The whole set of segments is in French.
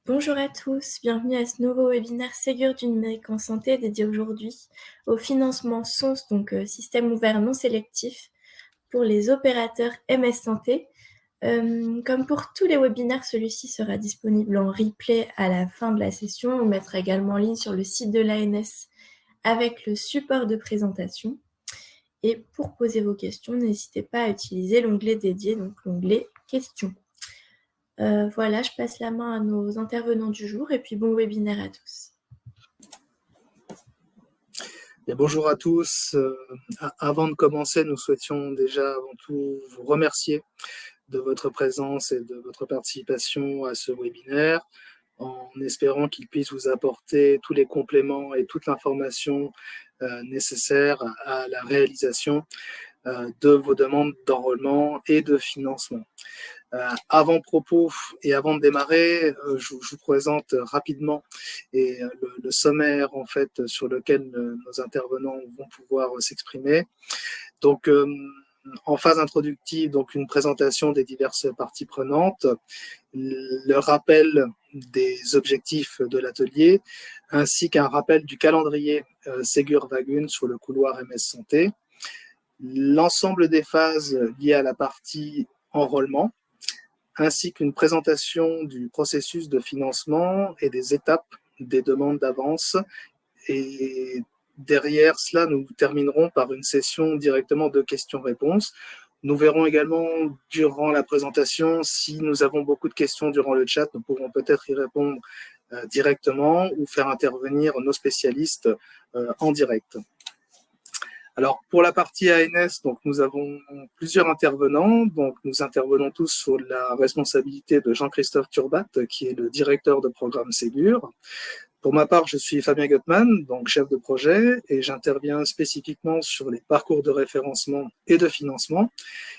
Bonjour à tous, bienvenue à ce nouveau webinaire Ségur du numérique en santé dédié aujourd'hui au financement SONS, donc système ouvert non sélectif, pour les opérateurs MS Santé. Comme pour tous les webinaires, celui-ci sera disponible en replay à la fin de la session. On le mettra également en ligne sur le site de l'ANS avec le support de présentation. Et pour poser vos questions, n'hésitez pas à utiliser l'onglet dédié, donc l'onglet questions. Voilà, je passe la main à nos intervenants du jour et puis bon webinaire à tous. Et bonjour à tous. Avant de commencer, nous souhaitions déjà avant tout vous remercier de votre présence et de votre participation à ce webinaire, en espérant qu'il puisse vous apporter tous les compléments et toute l'information nécessaire à la réalisation de vos demandes d'enrôlement et de financement. Avant-propos et avant de démarrer, je vous présente rapidement le sommaire en fait sur lequel nos intervenants vont pouvoir s'exprimer. Donc, en phase introductive, donc une présentation des diverses parties prenantes, le rappel des objectifs de l'atelier, ainsi qu'un rappel du calendrier Ségur Vagun sur le couloir MS Santé, l'ensemble des phases liées à la partie enrôlement, ainsi qu'une présentation du processus de financement et des étapes des demandes d'avance. Et derrière cela, nous terminerons par une session directement de questions-réponses. Nous verrons également durant la présentation, si nous avons beaucoup de questions durant le chat, nous pourrons peut-être y répondre directement ou faire intervenir nos spécialistes en direct. Alors, pour la partie ANS, donc, nous avons plusieurs intervenants. Donc, nous intervenons tous sous la responsabilité de Jean-Christophe Turbat, qui est le directeur de programme Ségur. Pour ma part, je suis Fabien Gottman, donc chef de projet, et j'interviens spécifiquement sur les parcours de référencement et de financement.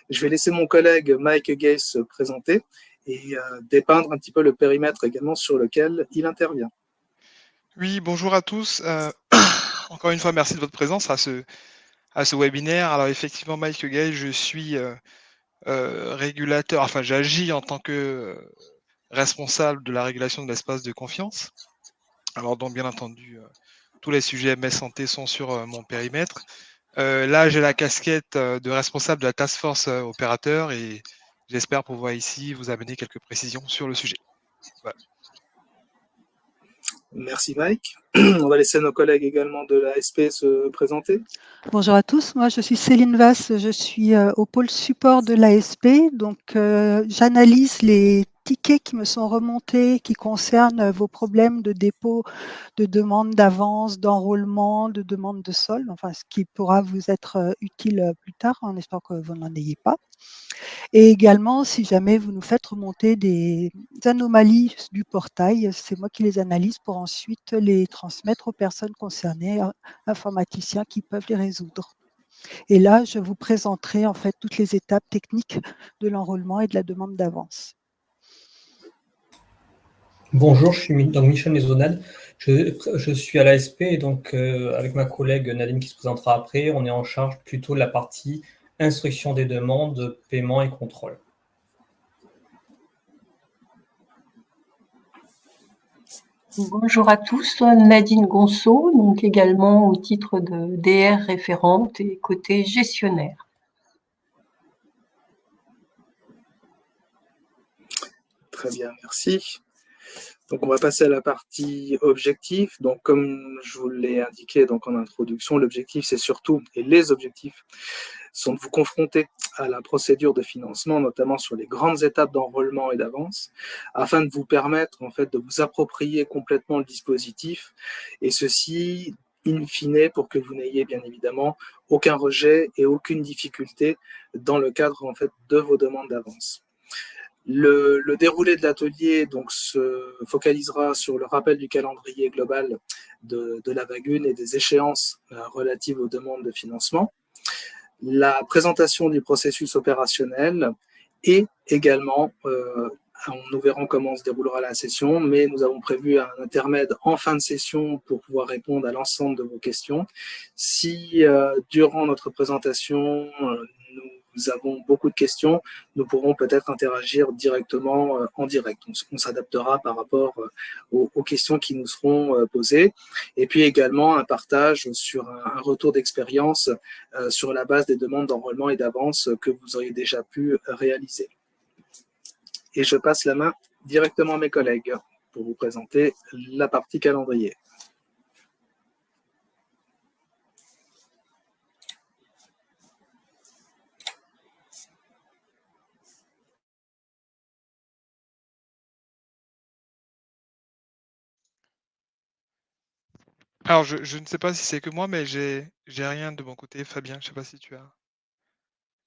Je vais laisser mon collègue Mike Gay se présenter et dépeindre un petit peu le périmètre également sur lequel il intervient. Oui, bonjour à tous. Encore une fois, merci de votre présence à ce webinaire. Alors effectivement, Mike Gay, je suis régulateur, enfin j'agis en tant que responsable de la régulation de l'espace de confiance. Alors donc bien entendu, tous les sujets MS Santé sont sur mon périmètre. Là, j'ai la casquette de responsable de la task force opérateur et j'espère pouvoir ici vous amener quelques précisions sur le sujet. Voilà. Merci Mike. On va laisser nos collègues également de l'ASP se présenter. Bonjour à tous, moi je suis Céline Vasse, je suis au pôle support de l'ASP, donc j'analyse les tickets qui me sont remontés qui concernent vos problèmes de dépôt, de demande d'avance, d'enrôlement, de demande de solde, enfin ce qui pourra vous être utile plus tard, en espérant que vous n'en ayez pas. Et également, si jamais vous nous faites remonter des anomalies du portail, c'est moi qui les analyse pour ensuite les transmettre aux personnes concernées, informaticiens qui peuvent les résoudre. Et là, je vous présenterai en fait toutes les étapes techniques de l'enrôlement et de la demande d'avance. Bonjour, je suis donc Michel Maisonnade. Je suis à l'ASP et donc avec ma collègue Nadine qui se présentera après, on est en charge plutôt de la partie instruction des demandes, paiement et contrôle. Bonjour à tous, Nadine Gonceau, donc également au titre de DR référente et côté gestionnaire. Très bien, merci. Donc, on va passer à la partie objectif. Donc, comme je vous l'ai indiqué donc, en introduction, l'objectif, c'est surtout, et les objectifs, sont de vous confronter à la procédure de financement, notamment sur les grandes étapes d'enrôlement et d'avance, afin de vous permettre, en fait, de vous approprier complètement le dispositif, et ceci, in fine, pour que vous n'ayez bien évidemment aucun rejet et aucune difficulté dans le cadre, en fait, de vos demandes d'avance. Le déroulé de l'atelier donc se focalisera sur le rappel du calendrier global de la Vagune et des échéances relatives aux demandes de financement, la présentation du processus opérationnel et également, nous verrons comment se déroulera la session, mais nous avons prévu un intermède en fin de session pour pouvoir répondre à l'ensemble de vos questions. Si durant notre présentation, nous nous avons beaucoup de questions, nous pourrons peut-être interagir directement en direct. On s'adaptera par rapport aux questions qui nous seront posées. Et puis également un partage sur un retour d'expérience sur la base des demandes d'enrôlement et d'avance que vous auriez déjà pu réaliser. Et je passe la main directement à mes collègues pour vous présenter la partie calendrier. Alors, je ne sais pas si c'est que moi, mais j'ai rien de mon côté. Fabien, je sais pas si tu as...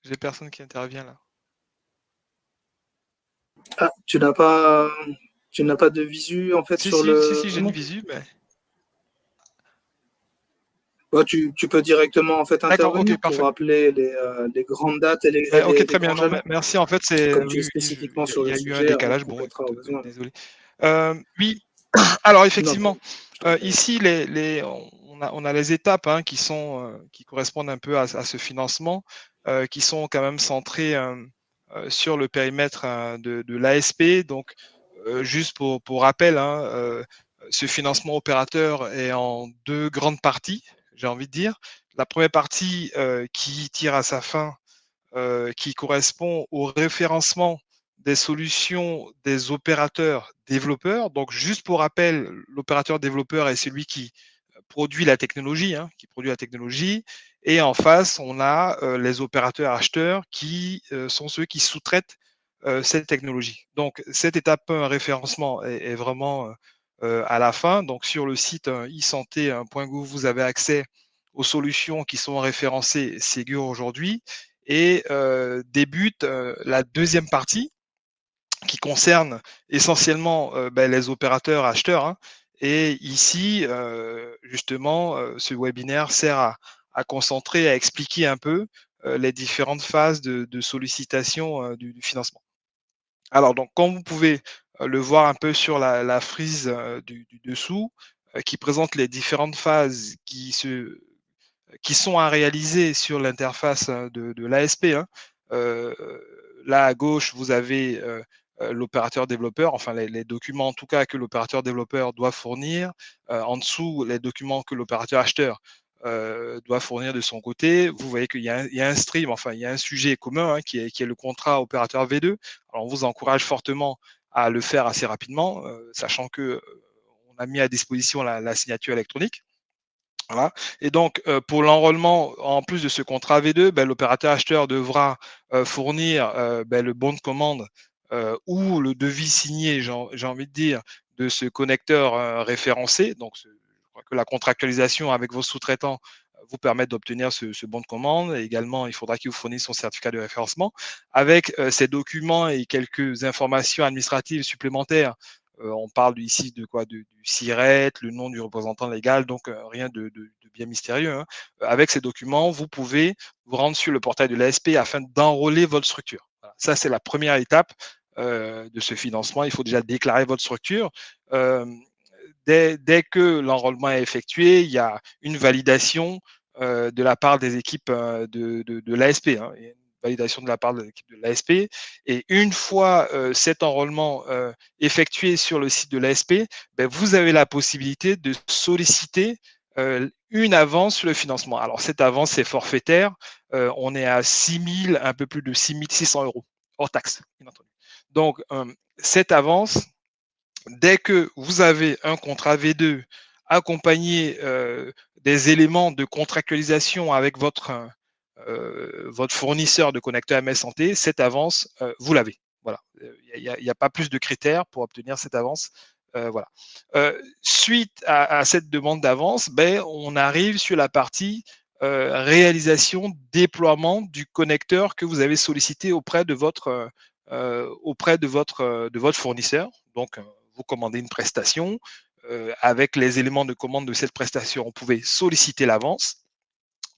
J'ai personne qui intervient là. Ah, tu n'as pas de visu en fait sur le... Si, j'ai une visu, mais... Bah, tu peux directement en fait intervenir pour rappeler les grandes dates et les, ok, très bien. grands jalons. Merci. En fait, c'est comme tu es spécifiquement sur le sujet, il y a eu un décalage. Bon, écoute, besoin. Désolé. Oui. Alors effectivement, ici on a les étapes hein, qui correspondent un peu à ce financement, qui sont quand même centrées sur le périmètre de l'ASP. Donc, juste pour rappel, hein, ce financement opérateur est en deux grandes parties, j'ai envie de dire. La première partie qui tire à sa fin, qui correspond au référencement des solutions des opérateurs développeurs. Donc, juste pour rappel, l'opérateur développeur est celui qui produit la technologie, Et en face, on a les opérateurs acheteurs qui sont ceux qui sous-traitent cette technologie. Donc, cette étape 1, référencement, est vraiment à la fin. Donc, sur le site e-santé.gouv, vous avez accès aux solutions qui sont référencées Ségur aujourd'hui. Et débute la deuxième partie qui concerne essentiellement les opérateurs acheteurs. Hein. Et ici, justement, ce webinaire sert à concentrer, à expliquer un peu les différentes phases de sollicitation du financement. Alors, donc, comme vous pouvez le voir un peu sur la frise du dessous, qui présente les différentes phases qui sont à réaliser sur l'interface de l'ASP. Hein. Là, à gauche, vous avez l'opérateur développeur, enfin les documents en tout cas que l'opérateur développeur doit fournir. En dessous, les documents que l'opérateur acheteur doit fournir de son côté. Vous voyez qu'il y a un stream, enfin il y a un sujet commun hein, qui est le contrat opérateur V2. Alors on vous encourage fortement à le faire assez rapidement, sachant que on a mis à disposition la signature électronique. Voilà. Et donc, pour l'enrôlement, en plus de ce contrat V2, l'opérateur acheteur devra fournir le bon de commande ou le devis signé, j'ai envie de dire, de ce connecteur référencé. Donc, je crois que la contractualisation avec vos sous-traitants vous permet d'obtenir ce bon de commande. Et également, il faudra qu'il vous fournisse son certificat de référencement. Avec ces documents et quelques informations administratives supplémentaires, on parle ici de quoi, du SIRET, le nom du représentant légal, donc rien de bien mystérieux. Hein. Avec ces documents, vous pouvez vous rendre sur le portail de l'ASP afin d'enrôler votre structure. Voilà. Ça, c'est la première étape de ce financement. Il faut déjà déclarer votre structure. Dès que l'enrôlement est effectué, il y a une validation de la part des équipes de l'ASP. Hein. Il y a une validation de la part de l'équipe de l'ASP. Et une fois cet enrôlement effectué sur le site de l'ASP, vous avez la possibilité de solliciter une avance sur le financement. Alors, cette avance, c'est forfaitaire. On est à 6 000, un peu plus de 6 600 €, hors taxe, bien entendu. Donc, cette avance, dès que vous avez un contrat V2 accompagné des éléments de contractualisation avec votre fournisseur de connecteur MS Santé, cette avance, vous l'avez. Voilà. Il n'y a pas plus de critères pour obtenir cette avance. Voilà. Suite à cette demande d'avance, on arrive sur la partie réalisation, déploiement du connecteur que vous avez sollicité auprès de votre fournisseur. Donc, vous commandez une prestation. Avec les éléments de commande de cette prestation, vous pouvez solliciter l'avance.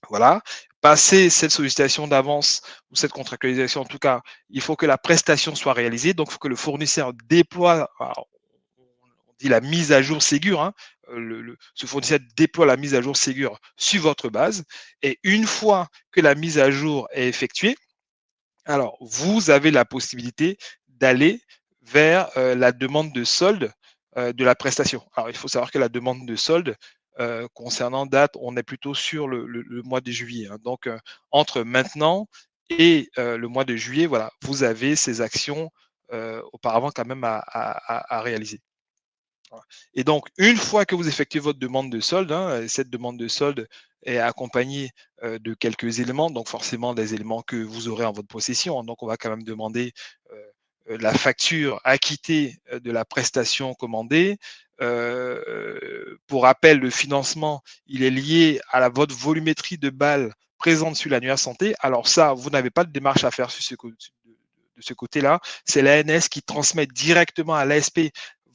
Voilà. Passer cette sollicitation d'avance ou cette contractualisation, en tout cas, il faut que la prestation soit réalisée. Donc, il faut que le fournisseur déploie, alors, on dit la mise à jour Ségur, hein, ce fournisseur déploie la mise à jour Ségur sur votre base. Et une fois que la mise à jour est effectuée, Alors, vous avez la possibilité d'aller vers la demande de solde de la prestation. Alors, il faut savoir que la demande de solde, concernant date, on est plutôt sur le mois de juillet. Hein. Donc, entre maintenant et le mois de juillet, voilà, vous avez ces actions auparavant quand même à réaliser. Voilà. Et donc, une fois que vous effectuez votre demande de solde, hein, cette demande de solde est accompagnée de quelques éléments, donc forcément des éléments que vous aurez en votre possession. Hein. Donc, on va quand même demander la facture acquittée de la prestation commandée. Pour rappel, le financement, il est lié à votre volumétrie de balles présente sur l'annuaire santé. Alors ça, vous n'avez pas de démarche à faire sur de ce côté-là. C'est l'ANS qui transmet directement à l'ASP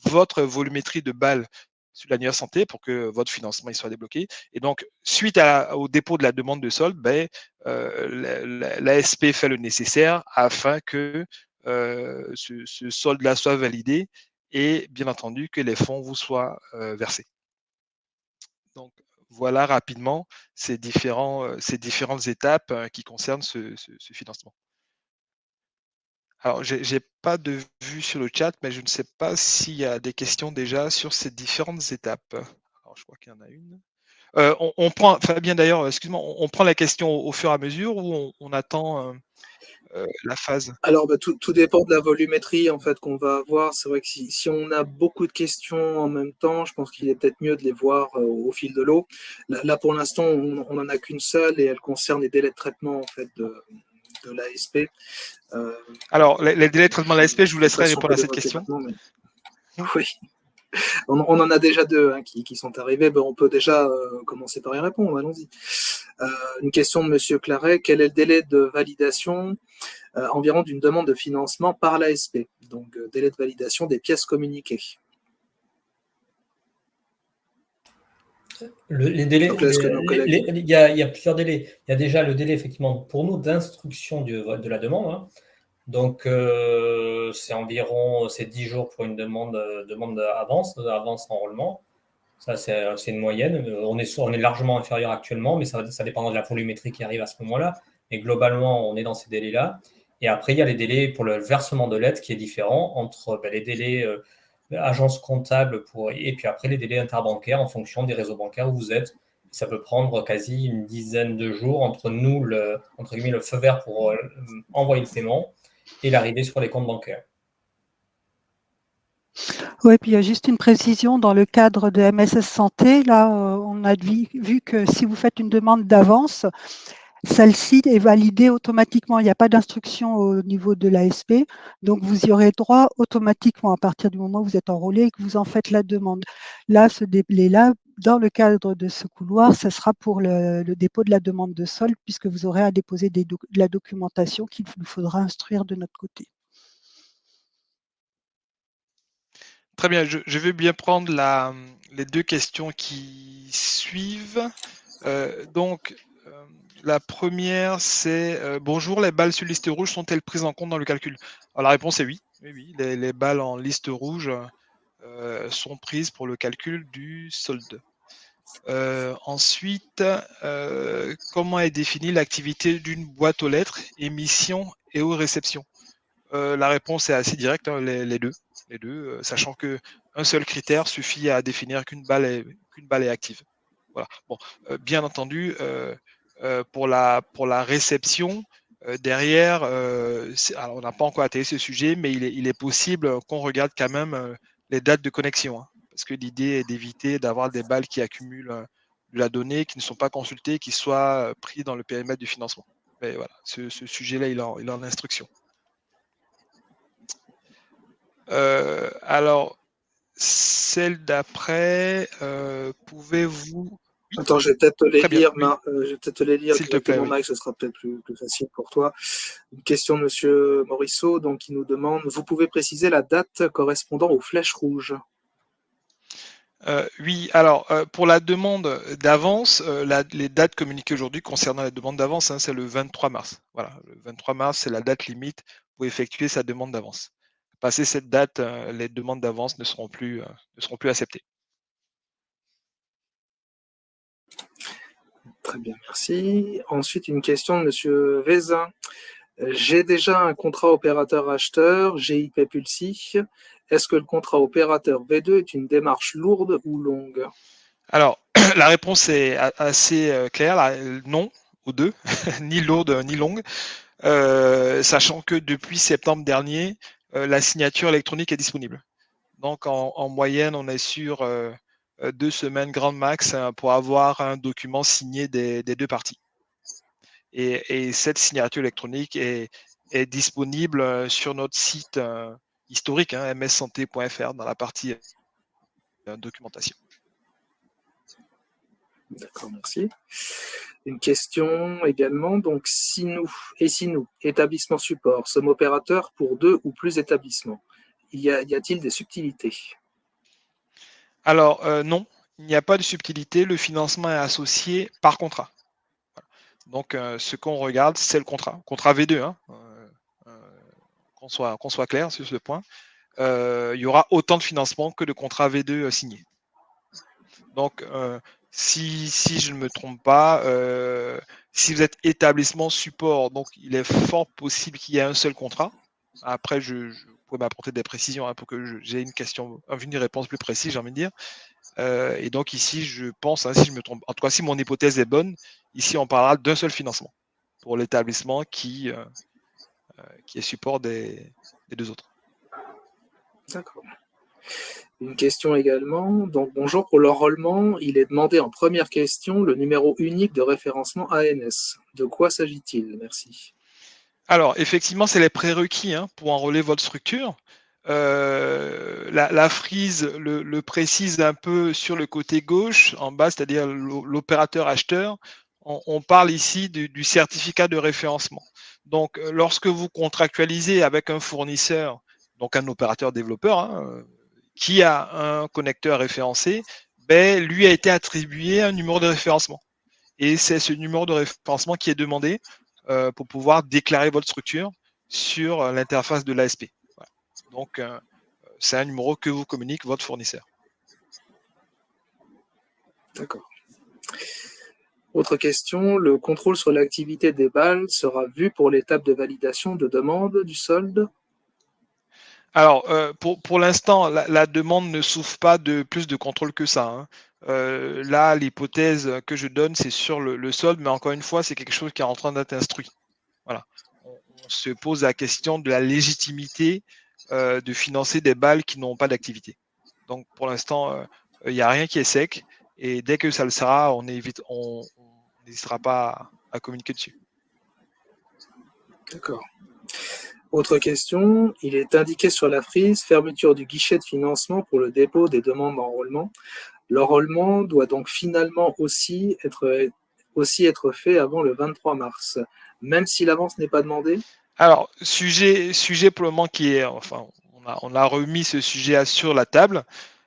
votre volumétrie de balles sur l'annuaire santé pour que votre financement il soit débloqué. Et donc, suite au dépôt de la demande de solde, ben, l'ASP fait le nécessaire afin que ce solde-là soit validé et bien entendu que les fonds vous soient versés. Donc, voilà rapidement ces différentes étapes qui concernent ce financement. Alors, j'ai pas de vue sur le chat, mais je ne sais pas s'il y a des questions déjà sur ces différentes étapes. Alors, je crois qu'il y en a une. On prend, Fabien d'ailleurs, excuse-moi, on prend la question au fur et à mesure ou on attend la phase? Alors, tout dépend de la volumétrie en fait qu'on va avoir. C'est vrai que si on a beaucoup de questions en même temps, je pense qu'il est peut-être mieux de les voir au fil de l'eau. Là, pour l'instant, on n'en a qu'une seule et elle concerne les délais de traitement en fait de l'ASP. Alors, les délais de traitement de l'ASP, je vous laisserai répondre à cette question. Mais... Oui. On en a déjà deux qui sont arrivés. Ben, on peut déjà commencer par y répondre. Allons-y. Une question de Monsieur Claret. Quel est le délai de validation environ d'une demande de financement par l'ASP? Donc, délai de validation des pièces communiquées. Les délais, donc là, il y a plusieurs délais. Il y a déjà le délai, effectivement, pour nous, d'instruction de la demande. Hein. Donc, c'est environ 10 jours pour une demande d'avance enrôlement. Ça, c'est une moyenne. On est largement inférieur actuellement, mais ça dépendra de la volumétrie qui arrive à ce moment-là. Mais globalement, on est dans ces délais-là. Et après, il y a les délais pour le versement de l'aide qui est différent entre les délais agence comptable et puis après les délais interbancaires en fonction des réseaux bancaires où vous êtes. Ça peut prendre quasi une dizaine de jours entre nous, entre guillemets, le feu vert pour envoyer le paiement et l'arrivée sur les comptes bancaires. Oui, puis il y a juste une précision dans le cadre de MSS Santé. Là, on a vu que si vous faites une demande d'avance, celle-ci est validée automatiquement. Il n'y a pas d'instruction au niveau de l'ASP. Donc, vous y aurez droit automatiquement à partir du moment où vous êtes enrôlé et que vous en faites la demande. Là, ce délai-là, dans le cadre de ce couloir, ce sera pour le dépôt de la demande de solde puisque vous aurez à déposer de la documentation qu'il nous faudra instruire de notre côté. Très bien, je vais bien prendre les deux questions qui suivent. La première, c'est bonjour, les balles sur liste rouge sont-elles prises en compte dans le calcul? Alors, la réponse est oui. Oui, les balles en liste rouge sont prises pour le calcul du solde. Ensuite, comment est définie l'activité d'une boîte aux lettres, émission et aux réceptions? La réponse est assez directe, hein, les deux, sachant qu'un seul critère suffit à définir qu'une balle est active. Voilà. Bon, bien entendu, pour la réception, derrière, alors on n'a pas encore attaqué ce sujet, mais il est possible qu'on regarde quand même les dates de connexion, hein, parce que l'idée est d'éviter d'avoir des balles qui accumulent de la donnée, qui ne sont pas consultées, qui soient pris dans le périmètre du financement. Mais voilà, ce sujet-là, il est en instruction. Alors, celle d'après, pouvez-vous... Oui. Attends, je vais peut-être te les lire, oui. je vais peut-être te les lire directement, oui. Mike, ce sera peut-être plus facile pour toi. Une question de Monsieur Morisseau, donc, qui nous demande, vous pouvez préciser la date correspondant aux flèches rouges? Oui, alors pour la demande d'avance, les dates communiquées aujourd'hui concernant la demande d'avance, hein, c'est le 23 mars. Voilà, le 23 mars, c'est la date limite pour effectuer sa demande d'avance. Passé cette date, les demandes d'avance ne seront plus acceptées. Très bien, merci. Ensuite, une question de Monsieur Vézin. J'ai déjà un contrat opérateur-acheteur, GIP Pulsi. Est-ce que le contrat opérateur V2 est une démarche lourde ou longue? Alors, la réponse est assez claire, non aux deux, ni lourde ni longue, sachant que depuis septembre dernier, la signature électronique est disponible. Donc, en moyenne, on est sur 2 semaines grand max pour avoir un document signé des deux parties. Et cette signature électronique est disponible sur notre site historique, mssanté.fr, dans la partie documentation. D'accord, merci. Une question également. Donc, si nous, établissement support, sommes opérateurs pour 2 ou plus établissements, y a-t-il des subtilités? Alors, non, il n'y a pas de subtilité. Le financement est associé par contrat. Donc, ce qu'on regarde, c'est le contrat. Contrat V2, qu'on soit clair sur ce point. Il y aura autant de financement que de contrats V2 signés. Donc, si je ne me trompe pas, si vous êtes établissement support, donc il est fort possible qu'il y ait un seul contrat. Après, je pourrais m'apporter des précisions pour que j'ai une réponse plus précise, j'ai envie de dire. Et donc ici, je pense, si je me trompe, en tout cas, si mon hypothèse est bonne, ici on parlera d'un seul financement pour l'établissement qui est support des deux autres. D'accord. Une question également. Donc, bonjour, pour l'enrôlement, il est demandé en première question le numéro unique de référencement ANS. De quoi s'agit-il? Merci. Alors, effectivement, c'est les prérequis pour enrôler votre structure. La frise le précise un peu sur le côté gauche, en bas, c'est-à-dire l'opérateur acheteur. On parle ici du certificat de référencement. Donc, lorsque vous contractualisez avec un fournisseur, donc un opérateur développeur, qui a un connecteur référencé, lui a été attribué un numéro de référencement. Et c'est ce numéro de référencement qui est demandé pour pouvoir déclarer votre structure sur l'interface de l'ASP. Voilà. Donc, c'est un numéro que vous communique votre fournisseur. D'accord. Autre question, le contrôle sur l'activité des balles sera vu pour l'étape de validation de demande du solde? Alors, pour l'instant, la demande ne souffre pas de plus de contrôle que ça. Là, l'hypothèse que je donne, c'est sur le solde, mais encore une fois, c'est quelque chose qui est en train d'être instruit. Voilà. On se pose la question de la légitimité de financer des balles qui n'ont pas d'activité. Donc, pour l'instant, il n'y a rien qui est sec. Et dès que ça le sera, on n'hésitera pas à communiquer dessus. D'accord. Autre question, il est indiqué sur la frise fermeture du guichet de financement pour le dépôt des demandes d'enrôlement. L'enrôlement doit donc finalement aussi être fait avant le 23 mars, même si l'avance n'est pas demandée? Alors, sujet pour le moment qui est, enfin, on a remis ce sujet sur la table.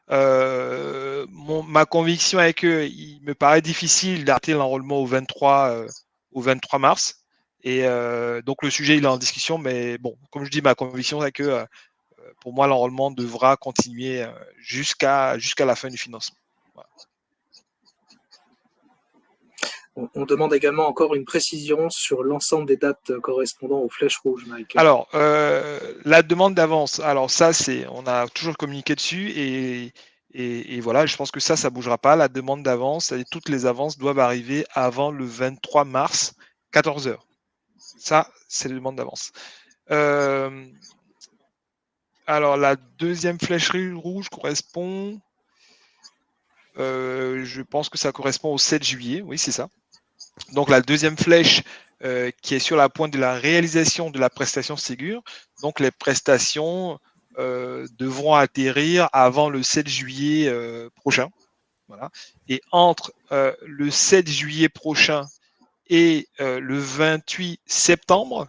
Ma conviction est qu'il me paraît difficile d'arrêter l'enrôlement au 23 mars. Et donc le sujet il est en discussion, mais bon, comme je dis, ma conviction est que pour moi l'enrôlement devra continuer jusqu'à la fin du financement. Voilà. On demande également encore une précision sur l'ensemble des dates correspondant aux flèches rouges, Mike. Alors, la demande d'avance, alors ça, on a toujours communiqué dessus et voilà, je pense que ça ne bougera pas. La demande d'avance, toutes les avances doivent arriver avant le 23 mars, 14h. Ça, c'est la demande d'avance. Alors, la deuxième flèche rouge correspond, je pense que ça correspond au 7 juillet, oui, c'est ça. Donc, la deuxième flèche qui est sur la pointe de la réalisation de la prestation Ségur. Donc, les prestations devront atterrir avant le 7 juillet prochain. Voilà. Et entre le 7 juillet prochain et le 28 septembre,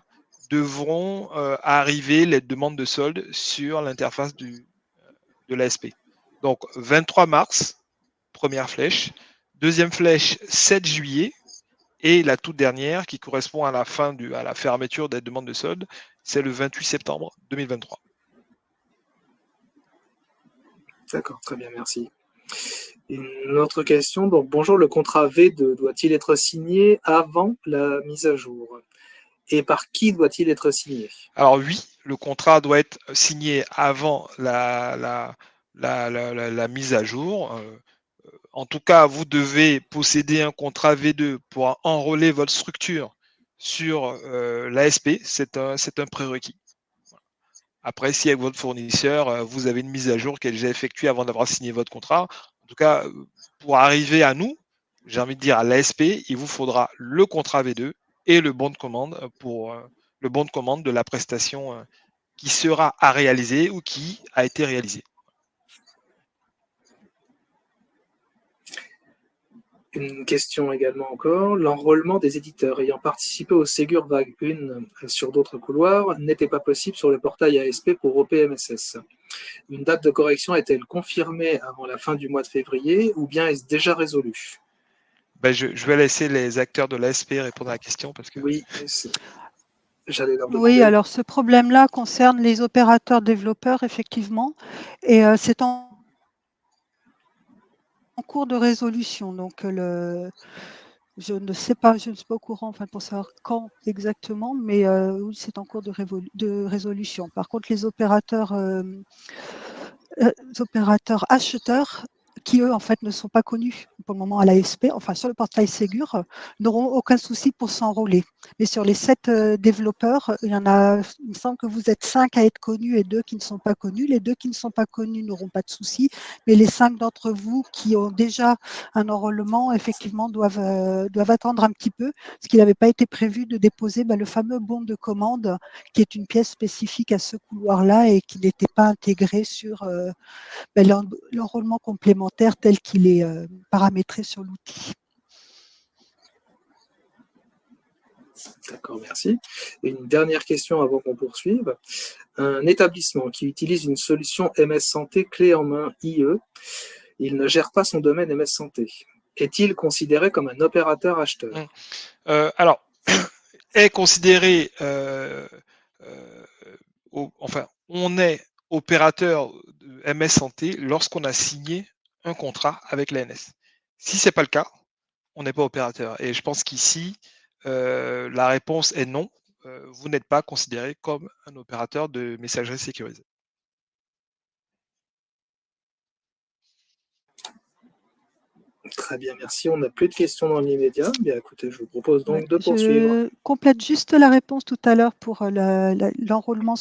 devront arriver les demandes de solde sur l'interface de l'ASP. Donc, 23 mars, première flèche. Deuxième flèche, 7 juillet. Et la toute dernière, qui correspond à la fermeture des demandes de solde, c'est le 28 septembre 2023. D'accord, très bien, merci. Une autre question, donc bonjour, le contrat V2 doit-il être signé avant la mise à jour? et par qui doit-il être signé? Alors oui, le contrat doit être signé avant la mise à jour. En tout cas, vous devez posséder un contrat V2 pour enrôler votre structure sur l'ASP. C'est un prérequis. Après, si avec votre fournisseur, vous avez une mise à jour qui est déjà effectuée avant d'avoir signé votre contrat, en tout cas, pour arriver à nous, j'ai envie de dire à l'ASP, il vous faudra le contrat V2 et le bon de commande pour le bon de commande de la prestation qui sera à réaliser ou qui a été réalisée. Une question également encore. L'enrôlement des éditeurs ayant participé au Ségur Vague 1 sur d'autres couloirs n'était pas possible sur le portail ASP pour OPMSS. Une date de correction est-elle confirmée avant la fin du mois de février ou bien est-ce déjà résolu? Ben, je vais laisser les acteurs de l'ASP répondre à la question parce que... Oui, j'allais leur demander. Oui, alors ce problème-là concerne les opérateurs développeurs, effectivement, et c'est en cours de résolution. Donc, je ne suis pas au courant pour savoir quand exactement, mais oui, c'est en cours de résolution. Par contre, les opérateurs acheteurs qui, eux, en fait, ne sont pas connus pour le moment à l'ASP, enfin sur le portail Ségur, n'auront aucun souci pour s'enrôler. Mais sur les 7 développeurs, il me semble que vous êtes 5 à être connus et 2 qui ne sont pas connus. Les 2 qui ne sont pas connus n'auront pas de souci, mais les 5 d'entre vous qui ont déjà un enrôlement, effectivement, doivent attendre un petit peu, parce qu'il n'avait pas été prévu de déposer le fameux bon de commande, qui est une pièce spécifique à ce couloir-là et qui n'était pas intégré sur l'enrôlement complémentaire tel qu'il est paramétré sur l'outil. D'accord, merci. Une dernière question avant qu'on poursuive. Un établissement qui utilise une solution MS Santé clé en main IE, il ne gère pas son domaine MS Santé. Est-il considéré comme un opérateur acheteur? Alors, est considéré, enfin, on est opérateur de MS Santé lorsqu'on a signé un contrat avec l'ANS. Si ce n'est pas le cas, on n'est pas opérateur. Et je pense qu'ici, la réponse est non. Vous n'êtes pas considéré comme un opérateur de messagerie sécurisée. Très bien, merci. On n'a plus de questions dans l'immédiat. Bien, écoutez, je vous propose donc de poursuivre. Je complète juste la réponse tout à l'heure pour l'enrôlement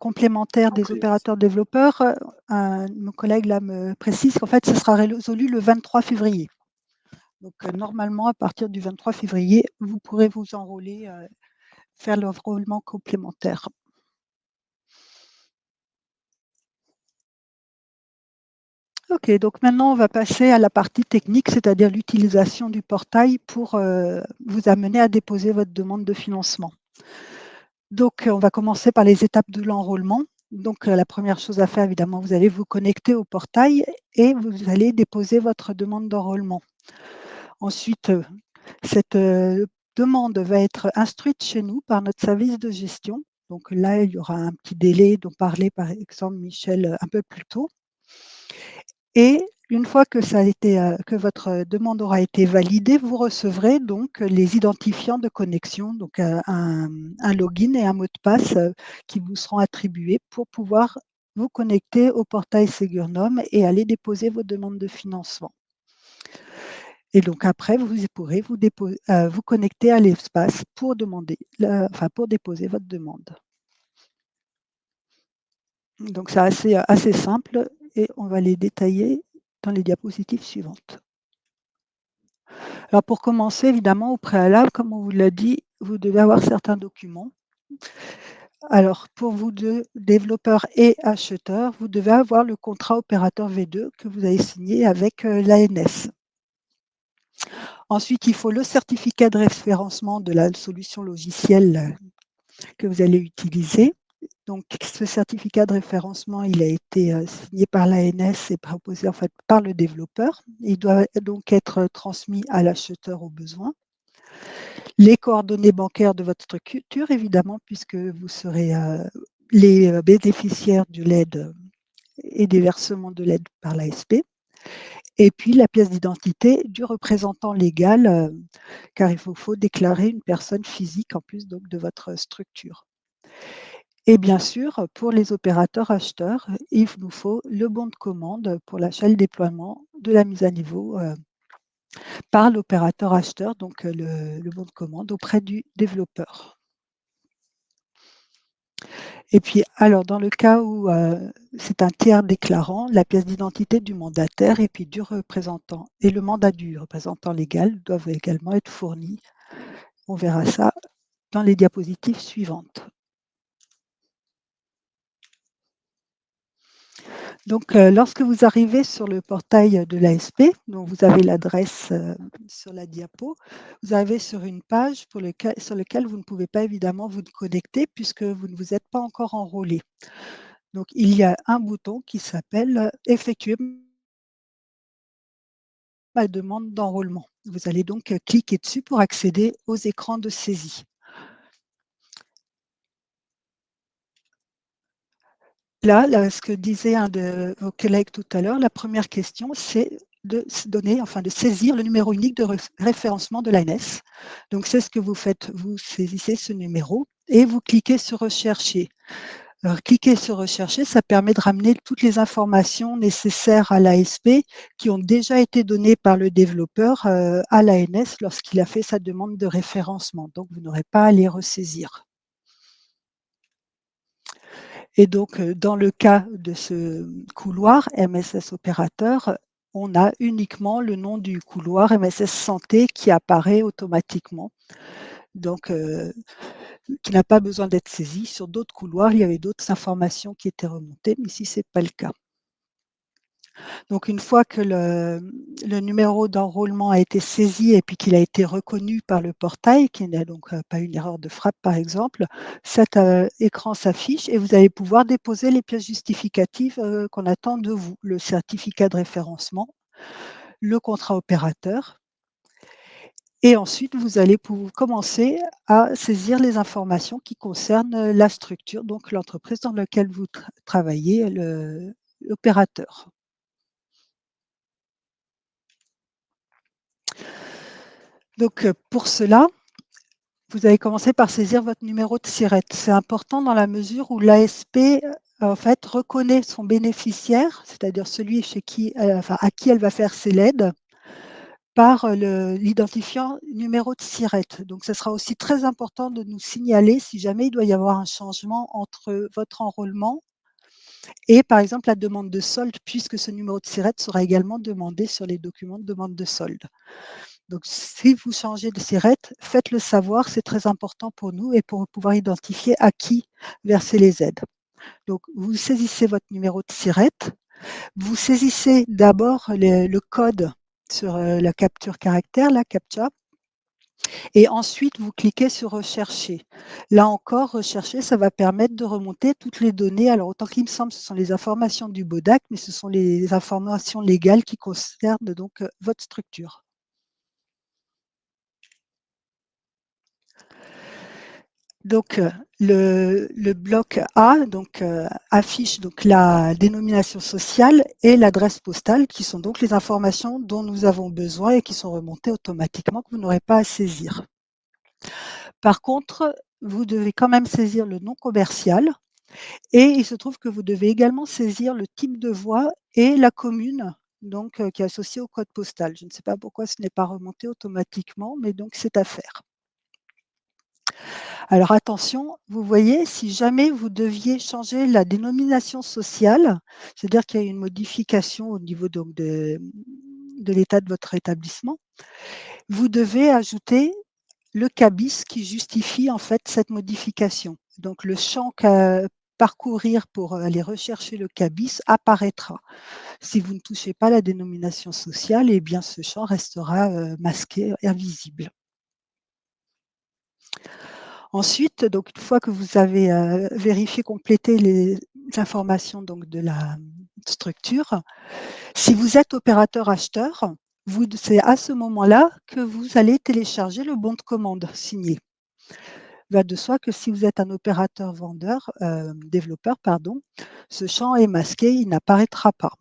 complémentaire des opérateurs développeurs. Mon collègue là me précise qu'en fait, ce sera résolu le 23 février. Donc, normalement, à partir du 23 février, vous pourrez vous enrôler, faire l'enrôlement complémentaire. Ok, donc maintenant on va passer à la partie technique, c'est-à-dire l'utilisation du portail pour vous amener à déposer votre demande de financement. Donc on va commencer par les étapes de l'enrôlement. Donc la première chose à faire, évidemment, vous allez vous connecter au portail et vous allez déposer votre demande d'enrôlement. Ensuite, cette demande va être instruite chez nous par notre service de gestion. Donc là, il y aura un petit délai dont parlait par exemple Michel un peu plus tôt. Et une fois que que votre demande aura été validée, vous recevrez donc les identifiants de connexion, donc un login et un mot de passe qui vous seront attribués pour pouvoir vous connecter au portail Segurnum et aller déposer vos demandes de financement. Et donc après, vous pourrez vous connecter à l'espace pour déposer votre demande. Donc c'est assez simple et on va les détailler dans les diapositives suivantes. Alors pour commencer, évidemment, au préalable, comme on vous l'a dit, vous devez avoir certains documents. Alors pour vous deux, développeurs et acheteurs, vous devez avoir le contrat opérateur V2 que vous avez signé avec l'ANS. Ensuite, il faut le certificat de référencement de la solution logicielle que vous allez utiliser. Donc, ce certificat de référencement, il a été signé par l'ANS et proposé en fait par le développeur. Il doit donc être transmis à l'acheteur au besoin. Les coordonnées bancaires de votre structure, évidemment, puisque vous serez les bénéficiaires de l'aide et des versements de l'aide par l'ASP. Et puis la pièce d'identité du représentant légal, car il faut déclarer une personne physique en plus donc de votre structure. Et bien sûr, pour les opérateurs acheteurs, il nous faut le bon de commande pour l'achat et le déploiement de la mise à niveau par l'opérateur acheteur, donc le bon de commande auprès du développeur. Et puis, alors, dans le cas où c'est un tiers déclarant, la pièce d'identité du mandataire et puis du représentant et le mandat du représentant légal doivent également être fournis. On verra ça dans les diapositives suivantes. Donc, lorsque vous arrivez sur le portail de l'ASP, dont vous avez l'adresse sur la diapo, vous arrivez sur une page sur laquelle vous ne pouvez pas évidemment vous connecter puisque vous ne vous êtes pas encore enrôlé. Donc, il y a un bouton qui s'appelle « Effectuer ma demande d'enrôlement ». Vous allez donc cliquer dessus pour accéder aux écrans de saisie. Là, ce que disait un de vos collègues tout à l'heure, la première question, c'est de saisir le numéro unique de référencement de l'ANS. Donc, c'est ce que vous faites. Vous saisissez ce numéro et vous cliquez sur « Rechercher ». Alors, cliquer sur « Rechercher », ça permet de ramener toutes les informations nécessaires à l'ASP qui ont déjà été données par le développeur à l'ANS lorsqu'il a fait sa demande de référencement. Donc, vous n'aurez pas à les ressaisir. Et donc, dans le cas de ce couloir MSS opérateur, on a uniquement le nom du couloir MSS santé qui apparaît automatiquement, donc qui n'a pas besoin d'être saisi. Sur d'autres couloirs, il y avait d'autres informations qui étaient remontées, mais ici, ce n'est pas le cas. Donc, une fois que le numéro d'enrôlement a été saisi et puis qu'il a été reconnu par le portail, qui n'est donc pas une erreur de frappe par exemple, cet écran s'affiche et vous allez pouvoir déposer les pièces justificatives qu'on attend de vous, le certificat de référencement, le contrat opérateur. Et ensuite, vous allez pouvoir commencer à saisir les informations qui concernent la structure, donc l'entreprise dans laquelle vous travaillez, l'opérateur. Donc, pour cela, vous allez commencer par saisir votre numéro de SIRET. C'est important dans la mesure où l'ASP en fait, reconnaît son bénéficiaire, c'est-à-dire celui à qui elle va faire ses LED, par l'identifiant numéro de SIRET. Donc, ce sera aussi très important de nous signaler si jamais il doit y avoir un changement entre votre enrôlement et, par exemple, la demande de solde, puisque ce numéro de SIRET sera également demandé sur les documents de demande de solde. Donc, si vous changez de SIRET, faites-le savoir, c'est très important pour nous et pour pouvoir identifier à qui verser les aides. Donc, vous saisissez votre numéro de SIRET, vous saisissez d'abord le code sur la capture caractère, la CAPTCHA, et ensuite vous cliquez sur Rechercher. Là encore, Rechercher, ça va permettre de remonter toutes les données. Alors, autant qu'il me semble, ce sont les informations du BODAC, mais ce sont les informations légales qui concernent donc votre structure. Donc, le bloc A affiche donc la dénomination sociale et l'adresse postale qui sont donc les informations dont nous avons besoin et qui sont remontées automatiquement, que vous n'aurez pas à saisir. Par contre, vous devez quand même saisir le nom commercial et il se trouve que vous devez également saisir le type de voie et la commune donc, qui est associée au code postal. Je ne sais pas pourquoi ce n'est pas remonté automatiquement, mais donc c'est à faire. Alors attention, vous voyez, si jamais vous deviez changer la dénomination sociale, c'est-à-dire qu'il y a une modification au niveau donc de l'état de votre établissement, vous devez ajouter le CABIS qui justifie en fait cette modification. Donc le champ qu'à parcourir pour aller rechercher le CABIS apparaîtra. Si vous ne touchez pas la dénomination sociale, eh bien ce champ restera masqué, invisible. Ensuite, donc une fois que vous avez vérifié, complété les informations donc de la structure, si vous êtes opérateur acheteur, c'est à ce moment-là que vous allez télécharger le bon de commande signé. Il va de soi que si vous êtes un opérateur développeur, ce champ est masqué, il n'apparaîtra pas.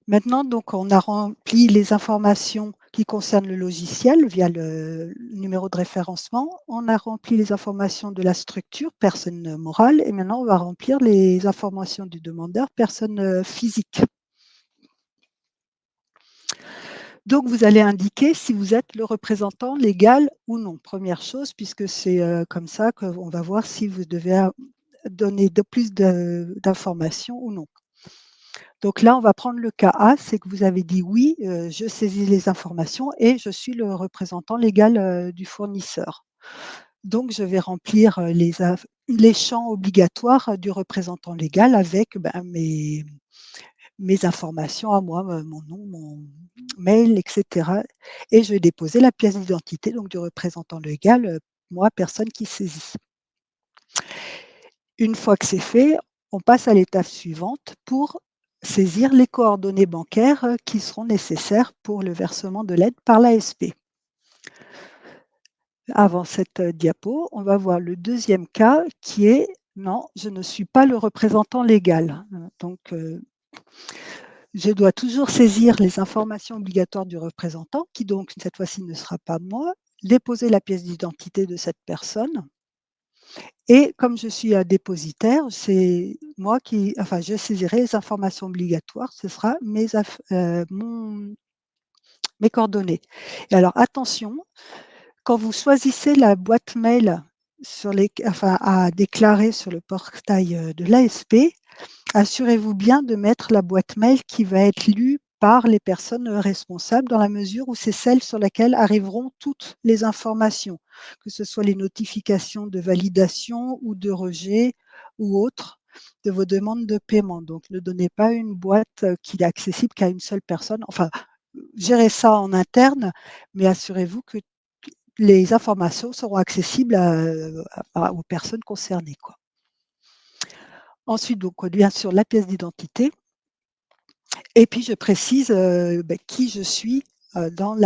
Maintenant, donc, on a rempli les informations qui concernent le logiciel via le numéro de référencement. On a rempli les informations de la structure, personne morale, et maintenant on va remplir les informations du demandeur, personne physique. Donc, vous allez indiquer si vous êtes le représentant légal ou non. Première chose, puisque c'est comme ça qu'on va voir si vous devez donner plus d'informations ou non. Donc là, on va prendre le cas A, c'est que vous avez dit oui, je saisis les informations et je suis le représentant légal du fournisseur. Donc, je vais remplir les champs obligatoires du représentant légal avec mes informations à moi, mon nom, mon mail, etc. Et je vais déposer la pièce d'identité donc du représentant légal, moi, personne qui saisit. Une fois que c'est fait, on passe à l'étape suivante pour saisir les coordonnées bancaires qui seront nécessaires pour le versement de l'aide par l'ASP. Avant cette diapo, on va voir le deuxième cas qui est non, je ne suis pas le représentant légal. Donc, je dois toujours saisir les informations obligatoires du représentant, qui donc cette fois-ci ne sera pas moi, déposer la pièce d'identité de cette personne. Et comme je suis un dépositaire, c'est moi je saisirai les informations obligatoires, ce sera mes coordonnées. Et alors attention, quand vous choisissez la boîte mail à déclarer sur le portail de l'ASP, assurez-vous bien de mettre la boîte mail qui va être lue par les personnes responsables dans la mesure où c'est celle sur laquelle arriveront toutes les informations, que ce soit les notifications de validation ou de rejet ou autres de vos demandes de paiement. Donc, ne donnez pas une boîte qui est accessible qu'à une seule personne. Enfin, gérez ça en interne, mais assurez-vous que les informations seront accessibles aux personnes concernées, quoi. Ensuite, donc, bien sûr, la pièce d'identité. Et puis, je précise qui je suis dans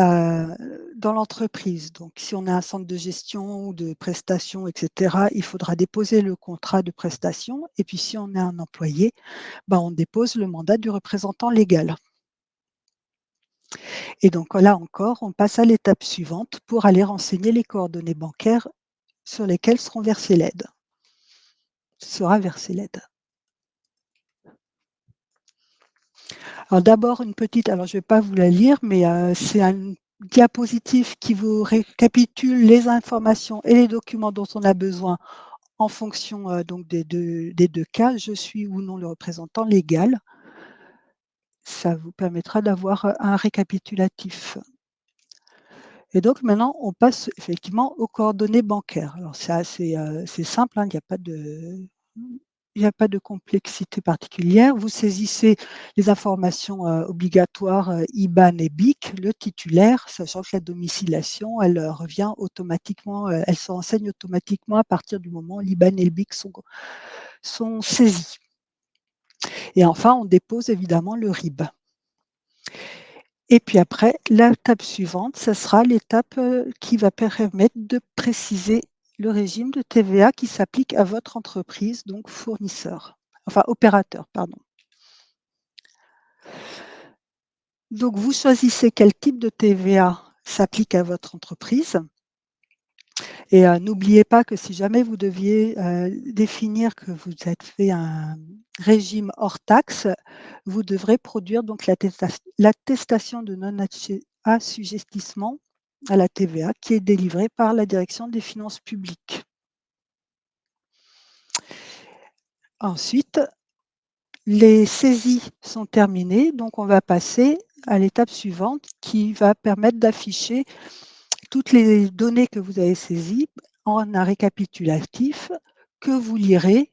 l'entreprise. Donc, si on a un centre de gestion ou de prestation, etc., il faudra déposer le contrat de prestation. Et puis, si on est un employé, on dépose le mandat du représentant légal. Et donc, là encore, on passe à l'étape suivante pour aller renseigner les coordonnées bancaires sur lesquelles sera versée l'aide. Alors d'abord une petite, alors je ne vais pas vous la lire, mais c'est un diapositive qui vous récapitule les informations et les documents dont on a besoin en fonction donc des deux cas, je suis ou non le représentant légal. Ça vous permettra d'avoir un récapitulatif. Et donc maintenant, on passe effectivement aux coordonnées bancaires. Alors c'est assez c'est simple, hein, il n'y a pas de complexité particulière. Vous saisissez les informations obligatoires IBAN et BIC, le titulaire, sachant que la domiciliation, elle revient automatiquement, elle se renseigne automatiquement à partir du moment où l'IBAN et le BIC sont saisis. Et enfin, on dépose évidemment le RIB. Et puis après, l'étape suivante, ce sera l'étape qui va permettre de préciser le régime de TVA qui s'applique à votre entreprise, donc opérateur, pardon. Donc, vous choisissez quel type de TVA s'applique à votre entreprise. Et n'oubliez pas que si jamais vous deviez définir que vous êtes fait un régime hors taxe, vous devrez produire donc l'attestation de non-assujettissement à la TVA qui est délivrée par la Direction des finances publiques. Ensuite, les saisies sont terminées, donc on va passer à l'étape suivante qui va permettre d'afficher toutes les données que vous avez saisies en un récapitulatif que vous lirez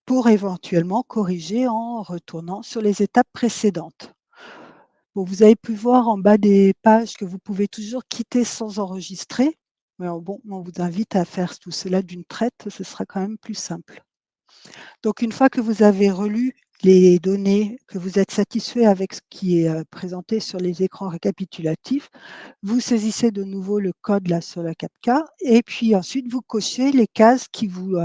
pour éventuellement corriger en retournant sur les étapes précédentes. Bon, vous avez pu voir en bas des pages que vous pouvez toujours quitter sans enregistrer. Mais bon, on vous invite à faire tout cela d'une traite, ce sera quand même plus simple. Donc, une fois que vous avez relu les données, que vous êtes satisfait avec ce qui est présenté sur les écrans récapitulatifs, vous saisissez de nouveau le code là sur la CAPTCHA et puis ensuite vous cochez les cases qui vous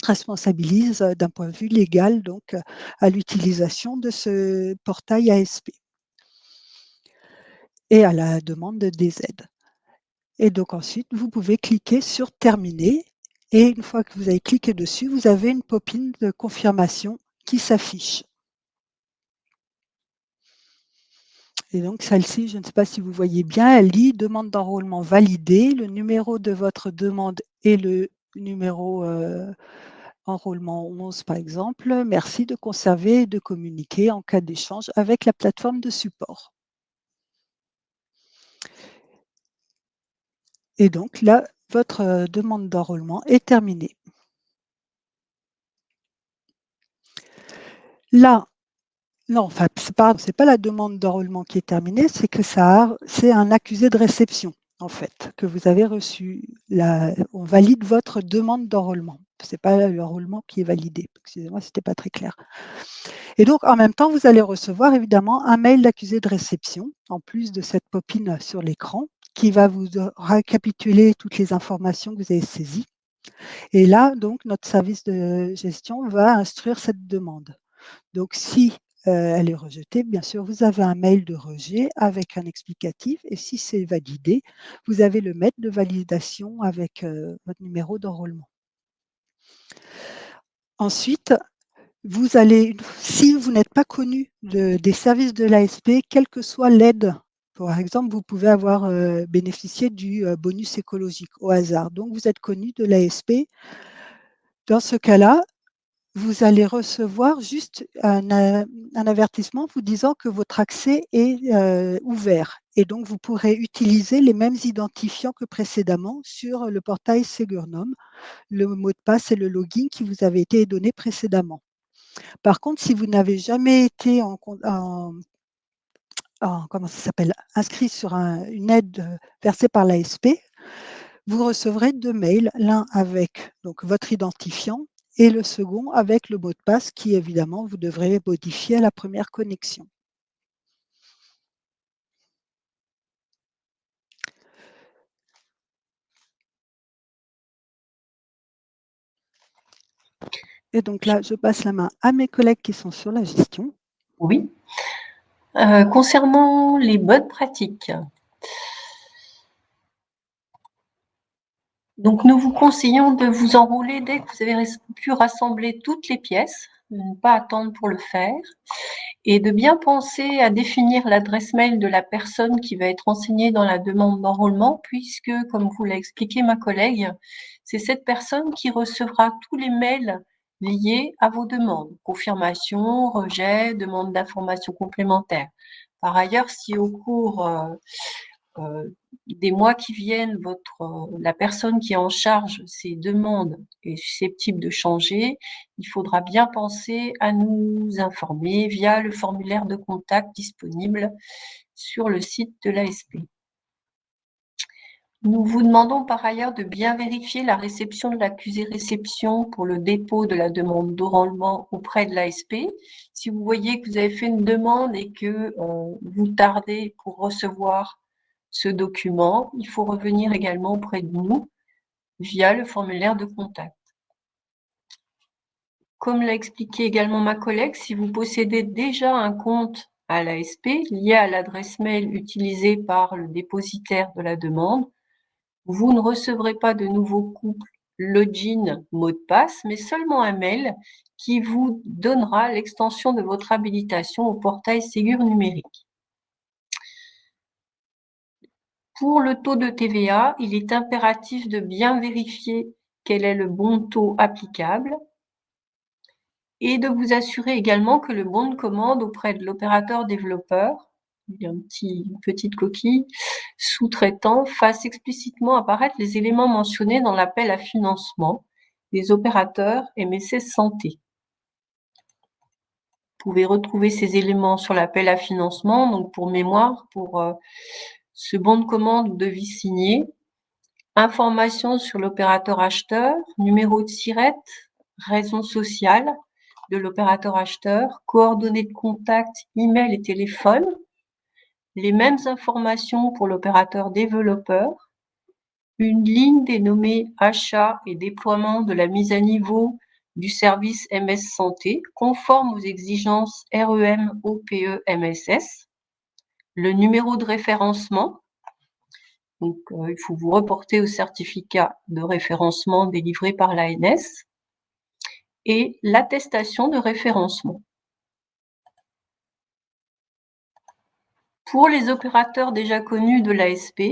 responsabilise d'un point de vue légal donc à l'utilisation de ce portail ASP et à la demande des aides. Et donc ensuite, vous pouvez cliquer sur Terminer et une fois que vous avez cliqué dessus, vous avez une pop-in de confirmation qui s'affiche. Et donc celle-ci, je ne sais pas si vous voyez bien, elle lit « Demande d'enrôlement validée », le numéro de votre demande est le numéro enrôlement 11 par exemple. Merci de conserver et de communiquer en cas d'échange avec la plateforme de support. Et donc là, votre demande d'enrôlement est terminée. Là, non, enfin, c'est pas la demande d'enrôlement qui est terminée, c'est que c'est un accusé de réception, en fait, que vous avez reçu. On valide votre demande d'enrôlement. C'est pas l'enrôlement qui est validé. Excusez-moi, c'était pas très clair. Et donc, en même temps, vous allez recevoir évidemment un mail d'accusé de réception, en plus de cette pop-in sur l'écran, qui va vous récapituler toutes les informations que vous avez saisies. Et là, donc, notre service de gestion va instruire cette demande. Donc, si elle est rejetée, bien sûr, vous avez un mail de rejet avec un explicatif. Et si c'est validé, vous avez le mail de validation avec votre numéro d'enrôlement. Ensuite, vous allez, si vous n'êtes pas connu des services de l'ASP, quelle que soit l'aide, par exemple, vous pouvez avoir bénéficié du bonus écologique au hasard. Donc, vous êtes connu de l'ASP. Dans ce cas-là, vous allez recevoir juste un avertissement vous disant que votre accès est ouvert. Et donc, vous pourrez utiliser les mêmes identifiants que précédemment sur le portail Segurnum, le mot de passe et le login qui vous avaient été donnés précédemment. Par contre, si vous n'avez jamais été inscrit sur une aide versée par l'ASP, vous recevrez 2 mails, l'un avec donc, votre identifiant et le second avec le mot de passe qui, évidemment, vous devrez modifier à la première connexion. Et donc là, je passe la main à mes collègues qui sont sur la gestion. Oui. Concernant les bonnes pratiques, donc nous vous conseillons de vous enrôler dès que vous avez pu rassembler toutes les pièces, de ne pas attendre pour le faire, et de bien penser à définir l'adresse mail de la personne qui va être renseignée dans la demande d'enrôlement, puisque, comme vous l'a expliqué ma collègue, c'est cette personne qui recevra tous les mails liés à vos demandes, confirmation, rejet, demande d'informations complémentaires. Par ailleurs, si au cours des mois qui viennent, la personne qui est en charge ces demandes est susceptible de changer, il faudra bien penser à nous informer via le formulaire de contact disponible sur le site de l'ASP. Nous vous demandons par ailleurs de bien vérifier la réception de l'accusé-réception pour le dépôt de la demande d'enrôlement auprès de l'ASP. Si vous voyez que vous avez fait une demande et que vous tardez pour recevoir ce document, il faut revenir également auprès de nous via le formulaire de contact. Comme l'a expliqué également ma collègue, si vous possédez déjà un compte à l'ASP lié à l'adresse mail utilisée par le dépositaire de la demande, vous ne recevrez pas de nouveau couple login mot de passe, mais seulement un mail qui vous donnera l'extension de votre habilitation au portail Ségur numérique. Pour le taux de TVA, il est impératif de bien vérifier quel est le bon taux applicable et de vous assurer également que le bon de commande auprès de l'opérateur développeur, il y a une petite coquille, sous-traitant, fasse explicitement apparaître les éléments mentionnés dans l'appel à financement des opérateurs MSS Santé. Vous pouvez retrouver ces éléments sur l'appel à financement. Donc, pour mémoire, pour ce bon de commande ou devis signé, information sur l'opérateur acheteur, numéro de SIRET, raison sociale de l'opérateur acheteur, coordonnées de contact, email et téléphone, les mêmes informations pour l'opérateur développeur, une ligne dénommée achat et déploiement de la mise à niveau du service MS Santé conforme aux exigences REM OPE MSS, le numéro de référencement. Donc, il faut vous reporter au certificat de référencement délivré par l'ANS et l'attestation de référencement. Pour les opérateurs déjà connus de l'ASP,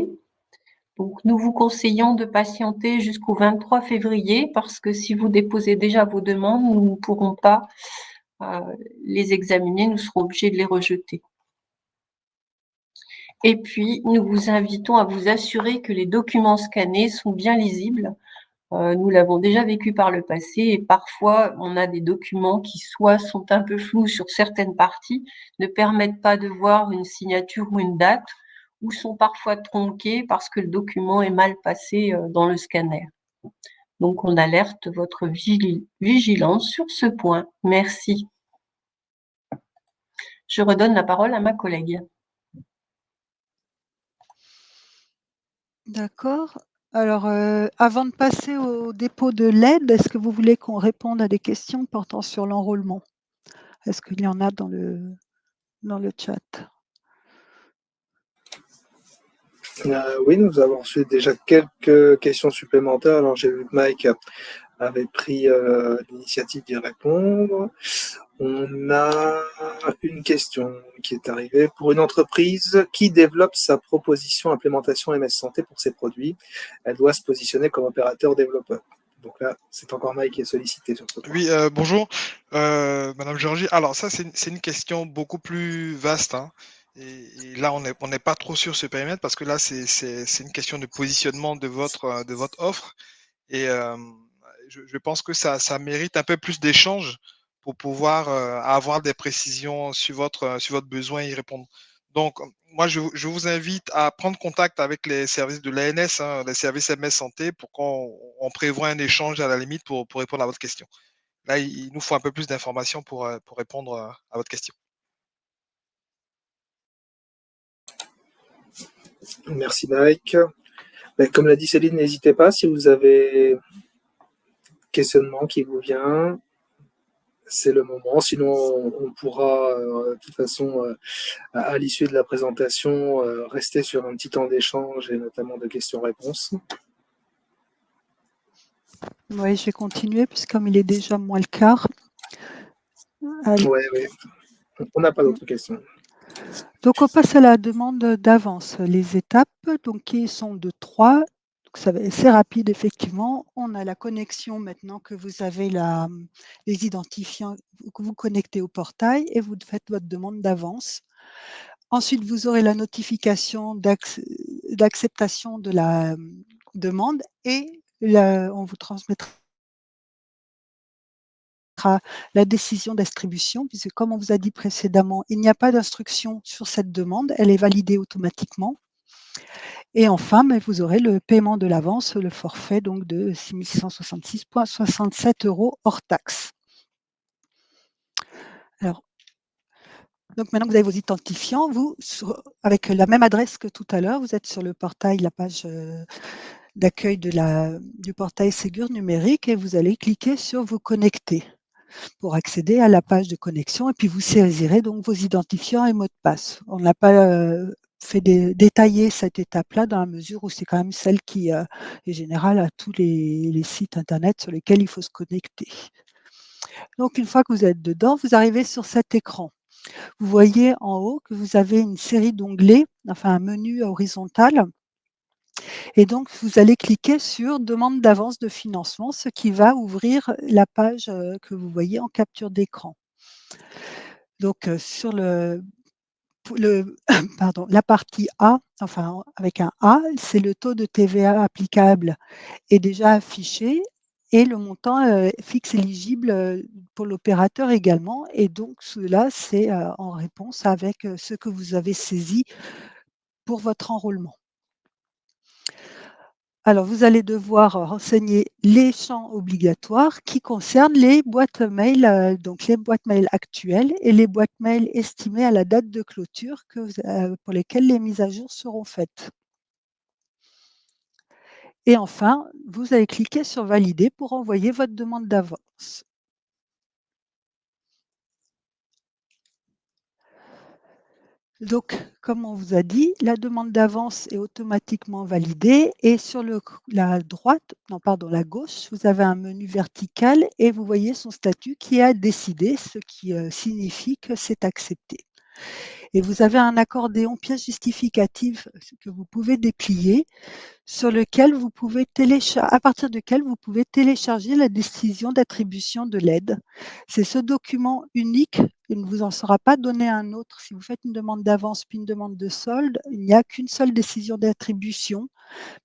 donc nous vous conseillons de patienter jusqu'au 23 février parce que si vous déposez déjà vos demandes, nous ne pourrons pas les examiner, nous serons obligés de les rejeter. Et puis, nous vous invitons à vous assurer que les documents scannés sont bien lisibles. Nous l'avons déjà vécu par le passé et parfois, on a des documents qui soit sont un peu flous sur certaines parties, ne permettent pas de voir une signature ou une date, ou sont parfois tronqués parce que le document est mal passé dans le scanner. Donc, on alerte votre vigilance sur ce point. Merci. Je redonne la parole à ma collègue. D'accord. Alors, avant de passer au dépôt de l'aide, est-ce que vous voulez qu'on réponde à des questions portant sur l'enrôlement? Est-ce qu'il y en a dans le chat? Oui, nous avons reçu déjà quelques questions supplémentaires. Alors, j'ai vu que Mike avait pris l'initiative d'y répondre. On a une question qui est arrivée. Pour une entreprise qui développe sa proposition implémentation MS Santé pour ses produits, elle doit se positionner comme opérateur développeur. Donc là, c'est encore Mike qui est sollicité sur ce point. Oui, bonjour, Madame Georgie. Alors ça, c'est une question beaucoup plus vaste, hein. Et là, on n'est pas trop sur ce périmètre parce que là, c'est une question de positionnement de votre offre. Et je pense que ça mérite un peu plus d'échanges pour pouvoir avoir des précisions sur votre besoin et y répondre. Donc, moi, je vous invite à prendre contact avec les services de l'ANS, hein, les services MS Santé, pour qu'on prévoie un échange à la limite pour répondre à votre question. Là, il nous faut un peu plus d'informations pour répondre à votre question. Merci Mike. Comme l'a dit Céline, n'hésitez pas si vous avez questionnement qui vous vient. C'est le moment. Sinon, on pourra, de toute façon, à l'issue de la présentation, rester sur un petit temps d'échange et notamment de questions-réponses. Oui, je vais continuer, puisque comme il est déjà moins le quart. Oui. On n'a pas d'autres questions. Donc, on passe à la demande d'avance. Les étapes, donc, qui sont de 3. C'est rapide, effectivement. On a la connexion maintenant que vous avez les identifiants, que vous connectez au portail et vous faites votre demande d'avance. Ensuite, vous aurez la notification d'acceptation de la demande et on vous transmettra la décision d'attribution, puisque comme on vous a dit précédemment, il n'y a pas d'instruction sur cette demande, elle est validée automatiquement. Et enfin, vous aurez le paiement de l'avance, le forfait donc de 6 166,67 € hors taxe. Alors, donc maintenant que vous avez vos identifiants, avec la même adresse que tout à l'heure, vous êtes sur le portail, la page d'accueil du portail Ségur numérique et vous allez cliquer sur vous connecter pour accéder à la page de connexion et puis vous saisirez donc vos identifiants et mots de passe. On n'a pas fait détailler cette étape-là dans la mesure où c'est quand même celle qui est générale à tous les sites internet sur lesquels il faut se connecter. Donc une fois que vous êtes dedans, vous arrivez sur cet écran. Vous voyez en haut que vous avez une série d'onglets, enfin un menu horizontal. Et donc, vous allez cliquer sur demande d'avance de financement, ce qui va ouvrir la page que vous voyez en capture d'écran. Donc, sur la partie A, enfin avec un A, c'est le taux de TVA applicable est déjà affiché et le montant fixe éligible pour l'opérateur également. Et donc, cela, c'est en réponse avec ce que vous avez saisi pour votre enrôlement. Alors, vous allez devoir renseigner les champs obligatoires qui concernent les boîtes mail, donc les boîtes mail actuelles et les boîtes mail estimées à la date de clôture pour lesquelles les mises à jour seront faites. Et enfin, vous allez cliquer sur valider pour envoyer votre demande d'avance. Donc, comme on vous a dit, la demande d'avance est automatiquement validée et sur la gauche, vous avez un menu vertical et vous voyez son statut qui a décidé, ce qui signifie que c'est accepté. Et vous avez un accordéon pièce justificative que vous pouvez déplier, sur lequel vous pouvez à partir duquel vous pouvez télécharger la décision d'attribution de l'aide. C'est ce document unique, il ne vous en sera pas donné un autre. Si vous faites une demande d'avance puis une demande de solde, il n'y a qu'une seule décision d'attribution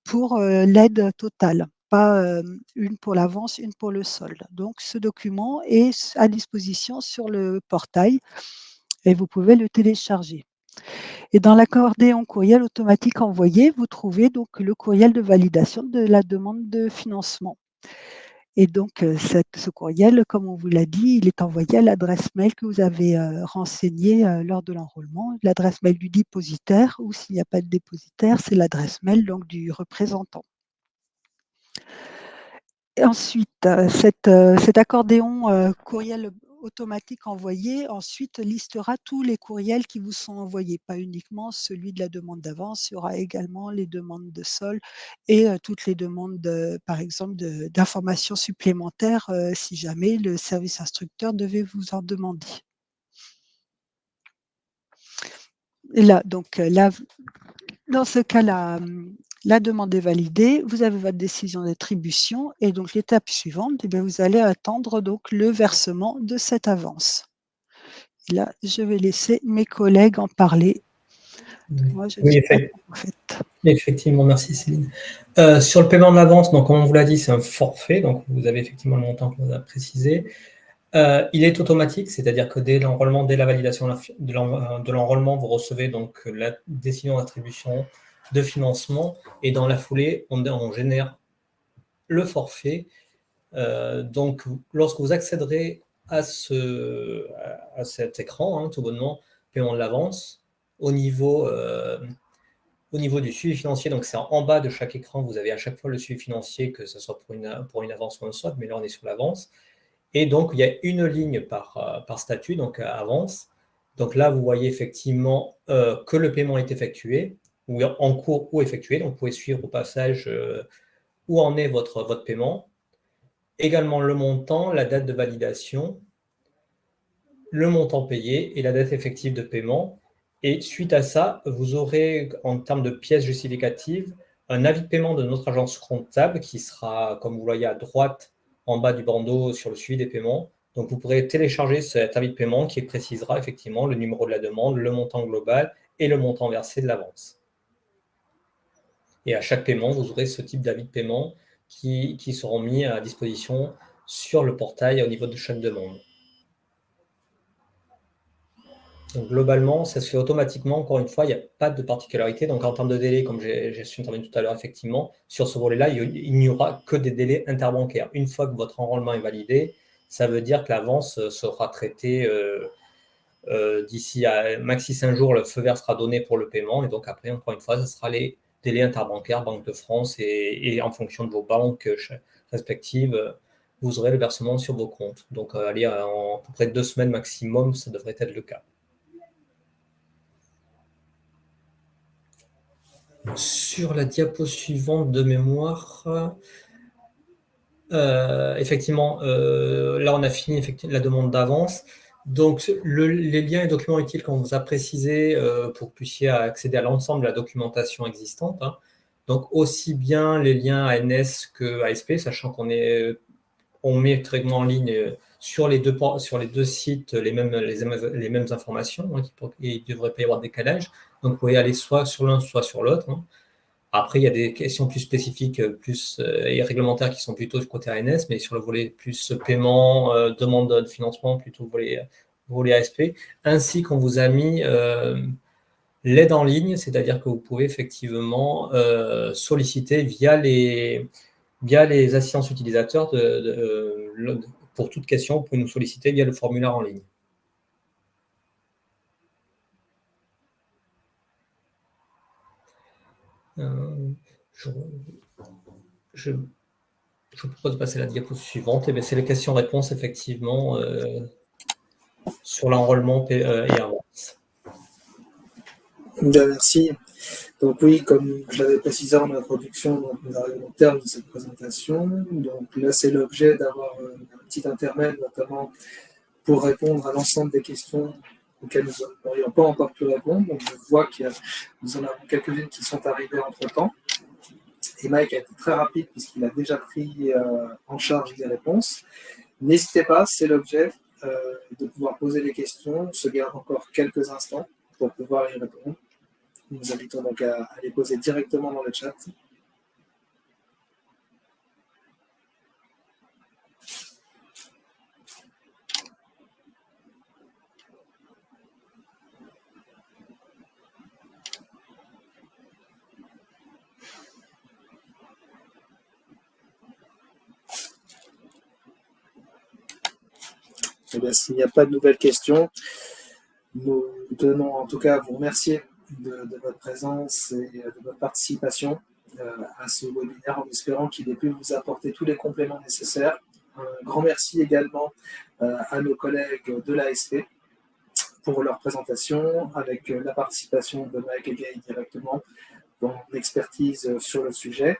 pour l'aide totale, pas une pour l'avance, une pour le solde. Donc ce document est à disposition sur le portail et vous pouvez le télécharger. Et dans l'accordéon courriel automatique envoyé, vous trouvez donc le courriel de validation de la demande de financement. Et donc, ce courriel, comme on vous l'a dit, il est envoyé à l'adresse mail que vous avez renseignée lors de l'enrôlement, l'adresse mail du dépositaire, ou s'il n'y a pas de dépositaire, c'est l'adresse mail donc, du représentant. Et ensuite, cet accordéon courriel automatique envoyé, ensuite listera tous les courriels qui vous sont envoyés, pas uniquement celui de la demande d'avance, il y aura également les demandes de solde et toutes les demandes, par exemple, d'informations supplémentaires si jamais le service instructeur devait vous en demander. Et là, donc là, dans ce cas-là, la demande est validée, vous avez votre décision d'attribution et donc l'étape suivante, eh bien, vous allez attendre donc le versement de cette avance. Et là, je vais laisser mes collègues en parler. Moi, je Oui, effectivement, merci Céline. Sur le paiement de l'avance, donc comme on vous l'a dit, c'est un forfait, donc vous avez effectivement le montant qu'on vous a précisé. Il est automatique, c'est-à-dire que dès l'enrôlement, dès la validation de l'enrôlement, vous recevez donc la décision d'attribution de financement et dans la foulée, on génère le forfait. Donc, lorsque vous accéderez à cet écran, tout bonnement, paiement de l'avance, au niveau du suivi financier, donc c'est en bas de chaque écran, vous avez à chaque fois le suivi financier, que ce soit pour une avance ou un solde, mais là on est sur l'avance. Et donc, il y a une ligne par statut, donc avance. Donc là, vous voyez effectivement que le paiement est effectué, ou en cours ou effectué. Donc, vous pouvez suivre au passage où en est votre paiement. Également le montant, la date de validation, le montant payé et la date effective de paiement. Et suite à ça, vous aurez, en termes de pièces justificatives, un avis de paiement de notre agence comptable qui sera, comme vous voyez à droite, en bas du bandeau sur le suivi des paiements. Donc, vous pourrez télécharger cet avis de paiement qui précisera effectivement le numéro de la demande, le montant global et le montant versé de l'avance. Et à chaque paiement, vous aurez ce type d'avis de paiement qui seront mis à disposition sur le portail au niveau de chaque demande. Donc, globalement, ça se fait automatiquement. Encore une fois, il n'y a pas de particularité. Donc, en termes de délai, comme j'ai su intervenir tout à l'heure, effectivement, sur ce volet-là, il n'y aura que des délais interbancaires. Une fois que votre enrôlement est validé, ça veut dire que l'avance sera traitée d'ici à maxi 5 jours. Le feu vert sera donné pour le paiement. Et donc, après, encore une fois, ce sera les délais interbancaires, Banque de France, et en fonction de vos banques respectives, vous aurez le versement sur vos comptes. Donc, allez, en à peu près 2 semaines maximum, ça devrait être le cas. Sur la diapo suivante de mémoire, effectivement, là on a fini la demande d'avance. Donc les liens et documents utiles qu'on vous a précisés pour que vous puissiez accéder à l'ensemble de la documentation existante. Donc aussi bien les liens ANS que ASP, sachant qu'on met très en ligne sur les deux sites les mêmes informations, il ne devrait pas y avoir de décalage. Donc, vous pouvez aller soit sur l'un, soit sur l'autre. Après, il y a des questions plus spécifiques et réglementaires qui sont plutôt du côté ANS, mais sur le volet plus paiement, demande de financement, plutôt volet ASP, ainsi qu'on vous a mis l'aide en ligne, c'est-à-dire que vous pouvez effectivement solliciter via les assistances utilisateurs pour toute question, vous pouvez nous solliciter via le formulaire en ligne. Je vous propose de passer à la diapo suivante. C'est les questions-réponses, effectivement, sur l'enrôlement et avance. Bien, merci. Donc oui, comme je l'avais précisé en introduction, donc nous arrivons au terme de cette présentation. Donc là, c'est l'objet d'avoir un petit intermède, notamment pour répondre à l'ensemble des questions auxquelles nous n'aurions pas encore pu répondre. Donc je vois que nous en avons quelques-unes qui sont arrivées entre-temps. Et Mike a été très rapide puisqu'il a déjà pris en charge les réponses. N'hésitez pas, c'est l'objet de pouvoir poser des questions. On se garde encore quelques instants pour pouvoir y répondre. Nous vous invitons donc à les poser directement dans le chat. Eh bien, s'il n'y a pas de nouvelles questions, nous tenons en tout cas à vous remercier de votre présence et de votre participation à ce webinaire en espérant qu'il ait pu vous apporter tous les compléments nécessaires. Un grand merci également à nos collègues de l'ASP pour leur présentation avec la participation de Mike et Gaël directement dans l'expertise sur le sujet.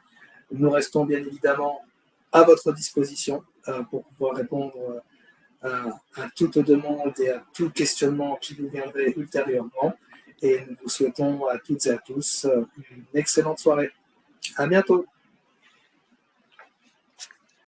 Nous restons bien évidemment à votre disposition pour pouvoir répondre à toute demande et à tout questionnement qui vous viendrait ultérieurement. Et nous vous souhaitons à toutes et à tous une excellente soirée. À bientôt.